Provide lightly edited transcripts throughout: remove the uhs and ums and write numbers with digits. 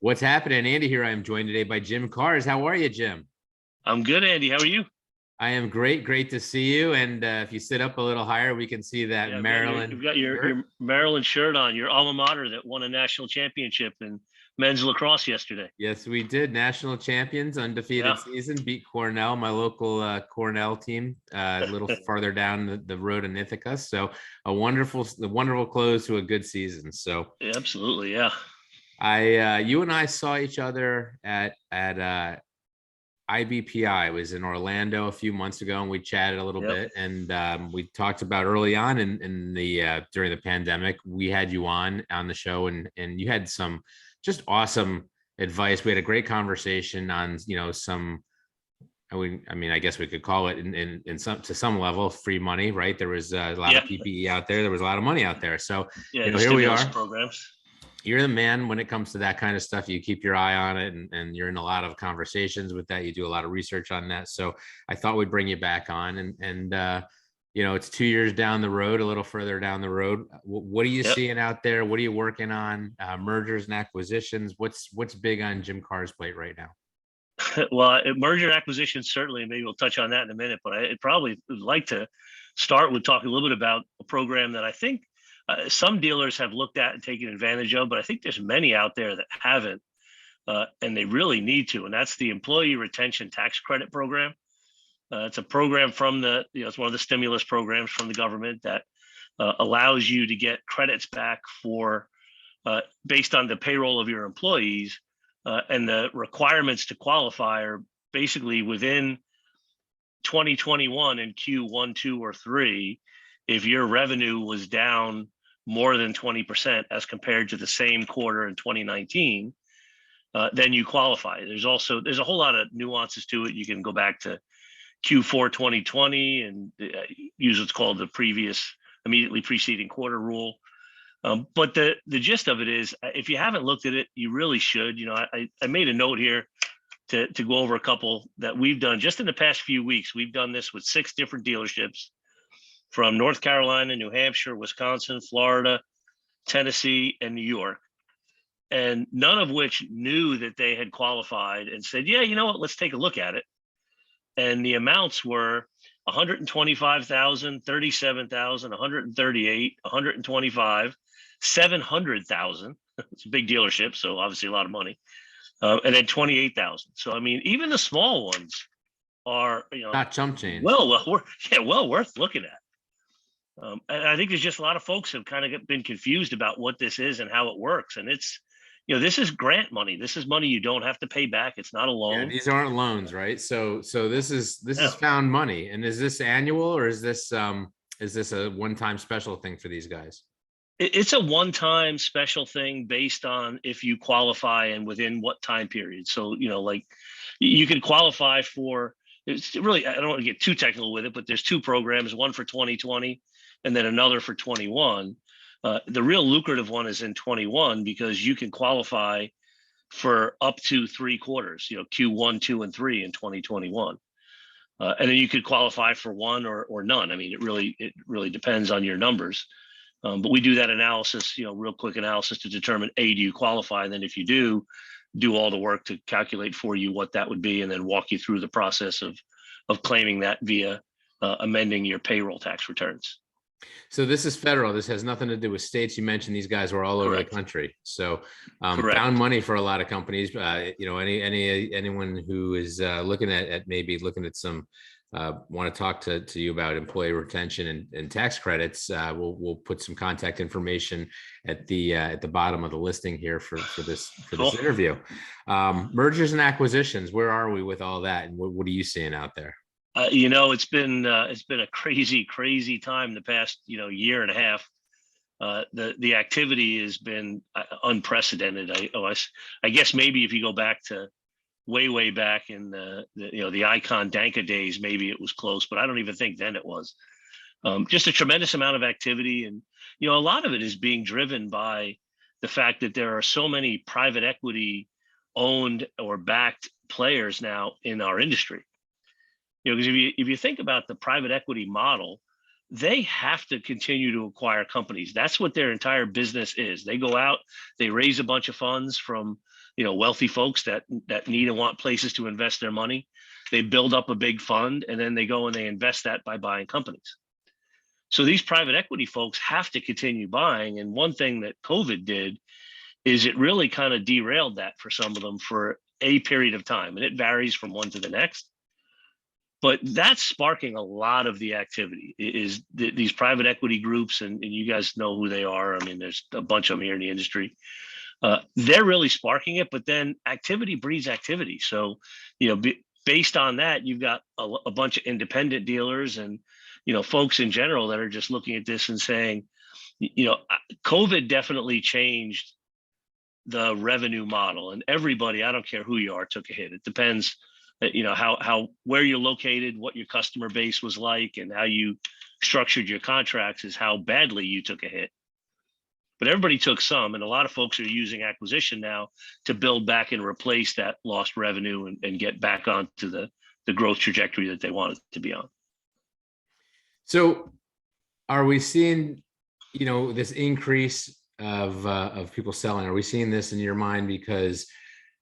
What's happening, Andy? Here I am joined today by Jim Kahrs. How are you, Jim? I'm good, Andy. How are you? I am great. Great to see you. And if you sit up a little higher, we can see that Yeah, Maryland you've got your shirt. your Maryland shirt on, your alma mater that won a national championship in men's lacrosse yesterday. Yes, we did. National champions, undefeated Yeah, season, beat Cornell, my local Cornell team, a little farther down the road in Ithaca. So a wonderful close to a good season. So yeah, absolutely. Yeah, you and I saw each other at IBPI. Was in Orlando a few months ago, and we chatted a little yep, bit. And we talked about early on in the during the pandemic, we had you on the show, and you had some just awesome advice. We had a great conversation on some. I guess we could call it in some to some level free money, right? There was a lot yeah, of PPE out there. There was a lot of money out there. So yeah. The here we stimulus are. programs. You're the man when it comes to that kind of stuff. You keep your eye on it, and you're in a lot of conversations with that. You do a lot of research on that. So I thought we'd bring you back on, and it's 2 years down the road, a little further down the road. What are you Yep. seeing out there? What are you working on? Mergers and acquisitions. What's big on Jim Carr's plate right now? Well, merger and acquisition certainly. Maybe we'll touch on that in a minute, but I probably would like to start with talking a little bit about a program that I think some dealers have looked at and taken advantage of, but I think there's many out there that haven't, and they really need to. And that's the Employee Retention Tax Credit Program. It's a program from it's one of the stimulus programs from the government that allows you to get credits back for based on the payroll of your employees, and the requirements to qualify are basically within 2021 in Q1, 2, or 3. If your revenue was down more than 20% as compared to the same quarter in 2019, then you qualify. There's a whole lot of nuances to it. You can go back to Q4 2020 and use what's called the previous immediately preceding quarter rule. But the gist of it is, if you haven't looked at it, you really should. I made a note here to go over a couple that we've done just in the past few weeks. We've done this with 6 different dealerships from North Carolina, New Hampshire, Wisconsin, Florida, Tennessee, and New York, and none of which knew that they had qualified and said, yeah, you know what, let's take a look at it. And the amounts were 125,000, 37,000, 138, 125, 700,000. It's a big dealership, so obviously a lot of money. And then 28,000. So I mean, even the small ones are Not chump change. well worth looking at. And I think there's just a lot of folks have kind of been confused about what this is and how it works. And it's, this is grant money. This is money you don't have to pay back. It's not a Yeah, loan. these aren't loans, right? So this is Yeah. found money. And is this annual, or is this a one-time special thing for these guys? It's a one-time special thing based on if you qualify and within what time period. So, like you can qualify for, it's really, I don't want to get too technical with it, but there's 2 programs, one for 2020 and then another for 21. The real lucrative one is in 21 because you can qualify for up to 3 quarters, Q1, 2, and 3 in 2021. And then you could qualify for one or none. I mean, it really depends on your numbers. But we do that analysis, real quick analysis to determine, A, do you qualify? And then if you do all the work to calculate for you what that would be, and then walk you through the process of claiming that via amending your payroll tax returns. So this is federal. This has nothing to do with states. You mentioned these guys were all over the country. So found money for a lot of companies. Anyone who is looking at maybe looking at some want to talk to you about employee retention and tax credits, we'll put some contact information at the bottom of the listing here for this interview. Mergers and acquisitions. Where are we with all that, and what are you seeing out there? It's been a crazy time the past year and a half. The activity has been unprecedented. I guess maybe if you go back to way back in the Icon Danka days, maybe it was close, but I don't even think then it was. Just a tremendous amount of activity, and a lot of it is being driven by the fact that there are so many private equity owned or backed players now in our industry. Because if you think about the private equity model, they have to continue to acquire companies. That's what their entire business is. They go out, they raise a bunch of funds from, wealthy folks that need and want places to invest their money. They build up a big fund, and then they go and they invest that by buying companies. So these private equity folks have to continue buying. And one thing that COVID did is it really kind of derailed that for some of them for a period of time. And it varies from one to the next. But that's sparking a lot of the activity is these private equity groups, and you guys know who they are. I mean, there's a bunch of them here in the industry. They're really sparking it, but then activity breeds activity. So, based on that, you've got a bunch of independent dealers and, folks in general that are just looking at this and saying, COVID definitely changed the revenue model, and everybody, I don't care who you are, took a hit. It depends, how where you're located, what your customer base was like, and how you structured your contracts is how badly you took a hit. But everybody took some, and a lot of folks are using acquisition now to build back and replace that lost revenue and get back onto the growth trajectory that they wanted to be on. So are we seeing, this increase of people selling? Are we seeing this in your mind because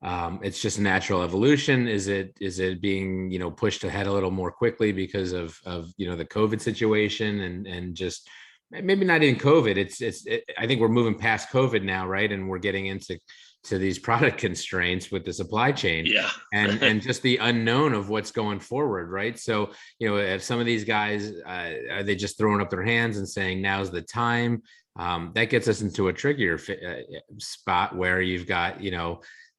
it's just natural evolution? Is it being, pushed ahead a little more quickly because of the COVID situation and just maybe not even COVID? I think we're moving past COVID now, right? And we're getting into these product constraints with the supply chain, and just the unknown of what's going forward, right? So, if some of these guys, are they just throwing up their hands and saying, now's the time? That gets us into a trickier spot where you've got,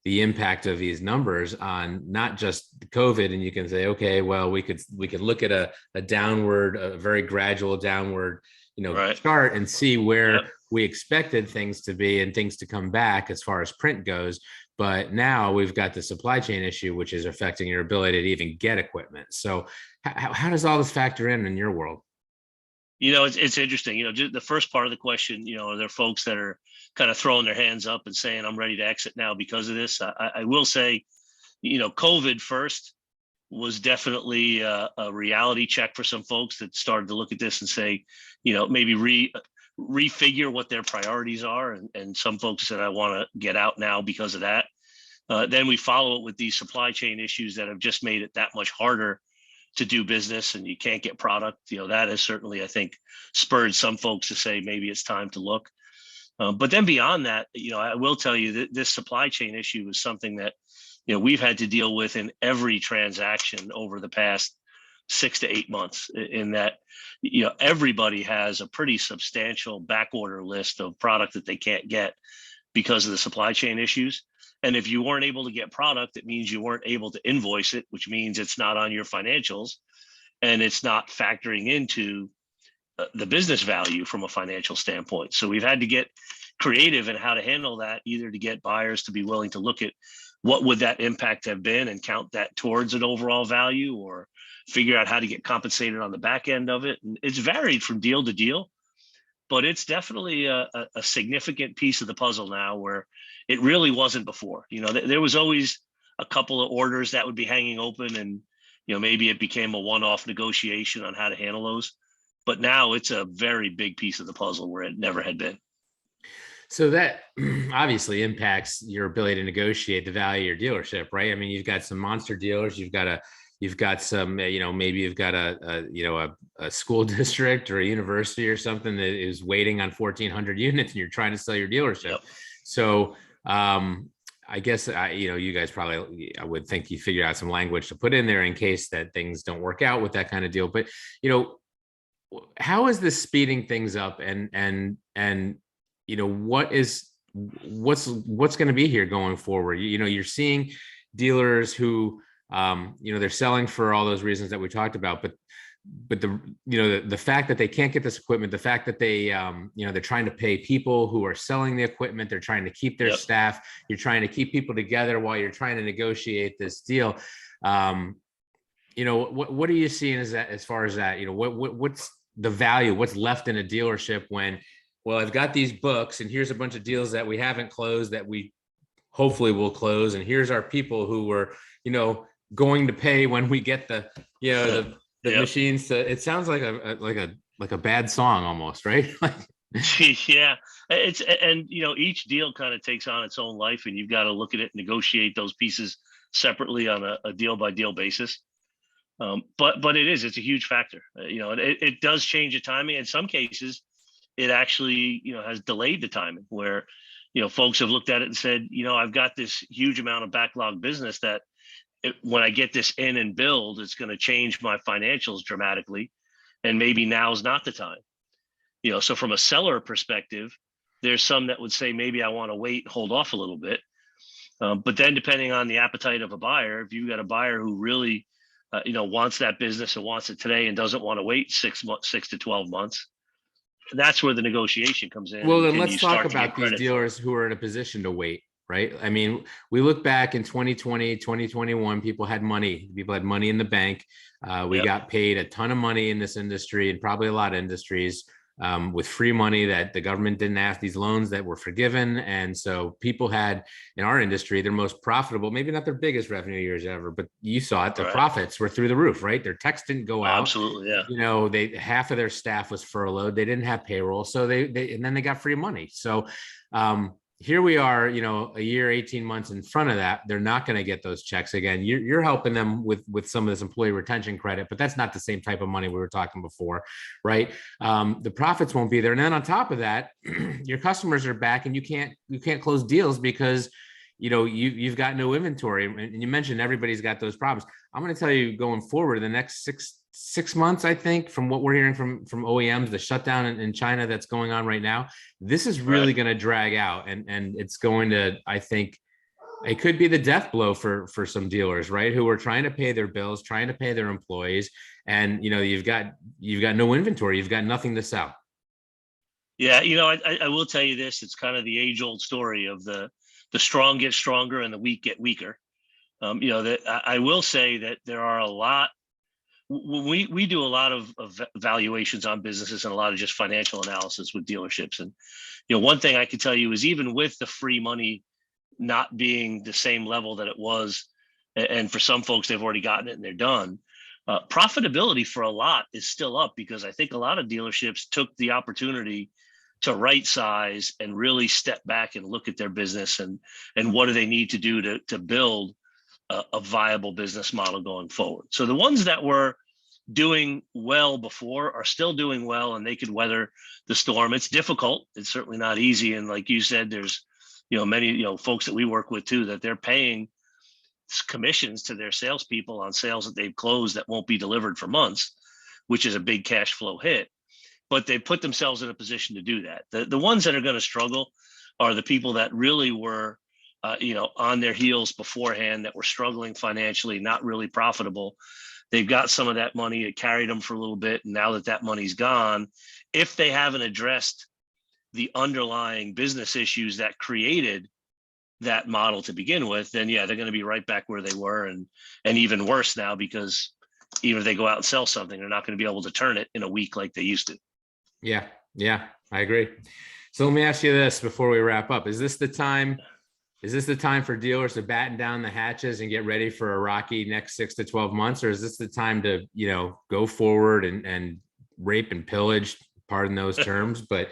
the impact of these numbers on not just COVID, and you can say, okay, well, we could look at a very gradual downward, chart and see where we expected things to be and things to come back as far as print goes. But now we've got the supply chain issue, which is affecting your ability to even get equipment. So how does all this factor in your world? It's interesting. Just the first part of the question, are there folks that are kind of throwing their hands up and saying, I'm ready to exit now because of this? I will say, COVID first was definitely a reality check for some folks that started to look at this and say, maybe refigure what their priorities are. And some folks said, I want to get out now because of that. Then we follow it with these supply chain issues that have just made it that much harder to do business, and you can't get product. That has certainly, I think, spurred some folks to say maybe it's time to look. But then beyond that, I will tell you that this supply chain issue is something that, we've had to deal with in every transaction over the past 6 to 8 months, in that, everybody has a pretty substantial back order list of product that they can't get because of the supply chain issues. And if you weren't able to get product, it means you weren't able to invoice it, which means it's not on your financials and it's not factoring into the business value from a financial standpoint. So we've had to get creative in how to handle that, either to get buyers to be willing to look at what would that impact have been and count that towards an overall value, or figure out how to get compensated on the back end of it. And it's varied from deal to deal, but it's definitely a significant piece of the puzzle now, where it really wasn't before. There was always a couple of orders that would be hanging open, and maybe it became a one-off negotiation on how to handle those. But now it's a very big piece of the puzzle where it never had been. So that obviously impacts your ability to negotiate the value of your dealership, right? I mean, you've got some monster dealers, you've got some, maybe you've got a school district or a university or something that is waiting on 1,400 units, and you're trying to sell your dealership. Yep. So I guess, you guys probably, I would think you figure out some language to put in there in case that things don't work out with that kind of deal. But, how is this speeding things up, and what's going to be here going forward? You're seeing dealers who, they're selling for all those reasons that we talked about, but the fact that they can't get this equipment, the fact that they, they're trying to pay people who are selling the equipment, they're trying to keep their staff, you're trying to keep people together while you're trying to negotiate this deal. What are you seeing as far as that? What's the value, what's left in a dealership when, well, I've got these books and here's a bunch of deals that we haven't closed that we hopefully will close, and here's our people who were, going to pay when we get the machines. It sounds like a like a bad song almost, right? Yeah, and each deal kind of takes on its own life, and you've got to look at it, negotiate those pieces separately on a deal by deal basis. But it's a huge factor. It does change the timing. In some cases, it actually has delayed the timing where folks have looked at it and said, I've got this huge amount of backlog business that when I get this in and build, it's going to change my financials dramatically, and maybe now's not the time. So from a seller perspective, there's some that would say maybe I want to wait and hold off a little bit. But then depending on the appetite of a buyer, if you've got a buyer who really wants that business and wants it today and doesn't want to wait 6 to 12 months, that's where the negotiation comes in. Well, then let's talk about these dealers who are in a position to wait, right? I mean, we look back in 2020, 2021, people had money in the bank. We got paid a ton of money in this industry, and probably a lot of industries, with free money that the government didn't ask, these loans that were forgiven. And so people had, in our industry, their most profitable, maybe not their biggest revenue years ever, but you saw it, their profits were through the roof, right? Their techs didn't go out. Absolutely, yeah. Half of their staff was furloughed. They didn't have payroll. So and then they got free money. So here we are, a year, 18 months in front of that. They're not going to get those checks again. You're helping them with some of this employee retention credit, but that's not the same type of money we were talking before, right? The profits won't be there. And then on top of that, your customers are back, and you can't close deals because you've got no inventory. And you mentioned everybody's got those problems. I'm going to tell you, going forward, the next six months, I think, from what we're hearing from OEMs, the shutdown in China that's going on right now, this is really going to drag out, and it's going to, I think, it could be the death blow for some dealers, right, who are trying to pay their bills, trying to pay their employees, and you've got no inventory, you've got nothing to sell. Yeah, I will tell you this: it's kind of the age-old story of the strong get stronger and the weak get weaker. That I will say that there are a lot. We do a lot of valuations on businesses and a lot of just financial analysis with dealerships. And, one thing I can tell you is, even with the free money not being the same level that it was, and for some folks, they've already gotten it and they're done, profitability for a lot is still up, because I think a lot of dealerships took the opportunity to right size and really step back and look at their business and what do they need to do to build a viable business model going forward. So the ones that were doing well before are still doing well, and they could weather the storm. It's difficult. It's certainly not easy. And like you said, there's, many, folks that we work with too, that they're paying commissions to their salespeople on sales that they've closed that won't be delivered for months, which is a big cash flow hit. But they put themselves in a position to do that. The ones that are going to struggle are the people that really were on their heels beforehand, that were struggling financially, not really profitable. They've got some of that money. It carried them for a little bit. And now that money's gone, if they haven't addressed the underlying business issues that created that model to begin with, then they're going to be right back where they were, and even worse now, because even if they go out and sell something, they're not going to be able to turn it in a week like they used to. Yeah, I agree. So let me ask you this before we wrap up. Is this the time for dealers to batten down the hatches and get ready for a rocky next 6 to 12 months? Or is this the time to, go forward and rape and pillage, pardon those terms, but,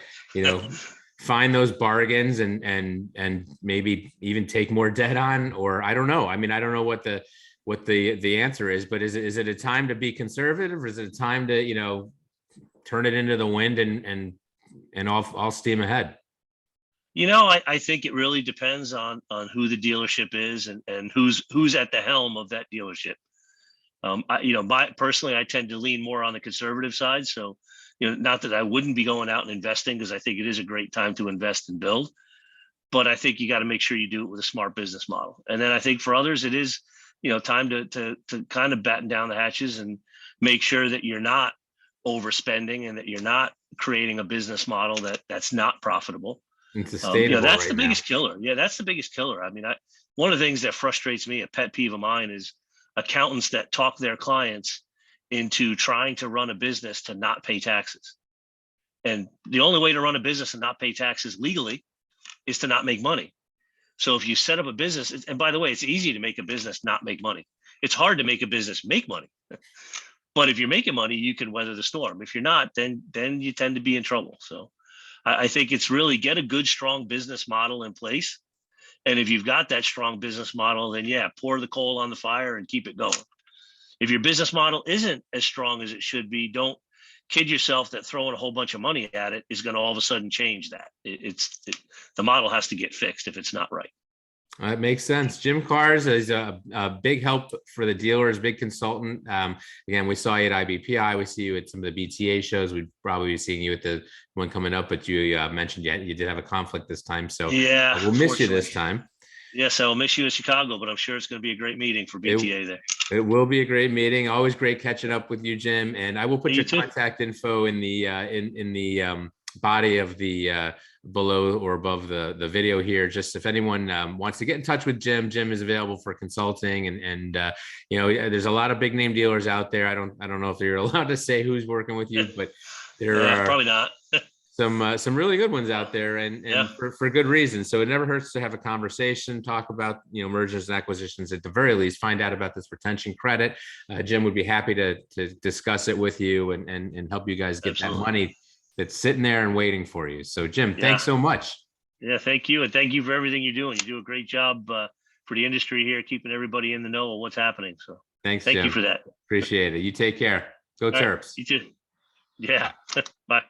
find those bargains and maybe even take more debt on? Or I don't know. I mean, I don't know what the answer is, but is it a time to be conservative, or is it a time to, turn it into the wind and all steam ahead? I think it really depends on who the dealership is and who's at the helm of that dealership. Personally, I tend to lean more on the conservative side. So, not that I wouldn't be going out and investing, because I think it is a great time to invest and build, but I think you got to make sure you do it with a smart business model. And then I think for others, it is, time to kind of batten down the hatches and make sure that you're not overspending and that you're not creating a business model that's not profitable. It's sustainable. That's the biggest killer. Yeah, that's the biggest killer. I mean, one of the things that frustrates me, a pet peeve of mine, is accountants that talk their clients into trying to run a business to not pay taxes. And the only way to run a business and not pay taxes legally is to not make money. So if you set up a business, and by the way, it's easy to make a business not make money. It's hard to make a business make money. But if you're making money, you can weather the storm. If you're not, then you tend to be in trouble. So I think it's really get a good, strong business model in place. And if you've got that strong business model, then yeah, pour the coal on the fire and keep it going. If your business model isn't as strong as it should be, don't kid yourself that throwing a whole bunch of money at it is going to all of a sudden change that. The model has to get fixed if it's not right. That makes sense. Jim Kahrs is a big help for the dealers, big consultant. Again, we saw you at IBPI. We see you at some of the BTA shows. We'd probably be seeing you at the one coming up, but you mentioned you did have a conflict this time. So yeah, we'll miss you this time. Yes, I will miss you in Chicago, but I'm sure it's going to be a great meeting for BTA there. It will be a great meeting. Always great catching up with you, Jim. And I will put your contact info in the body of the below or above the video here. Just if anyone wants to get in touch with Jim, Jim is available for consulting. And you know, there's a lot of big name dealers out there. I don't know if you're allowed to say who's working with you, but there are probably not. some really good ones out there, and for good reason. So it never hurts to have a conversation, talk about, you know, mergers and acquisitions, at the very least, find out about this retention credit. Jim would be happy to discuss it with you and help you guys get that money that's sitting there and waiting for you. So Jim, thanks so much. Yeah, thank you. And thank you for everything you're doing. You do a great job for the industry here, keeping everybody in the know of what's happening. So thank Jim. you for that. Appreciate it. You take care. Go Terps. You too. Yeah. Bye.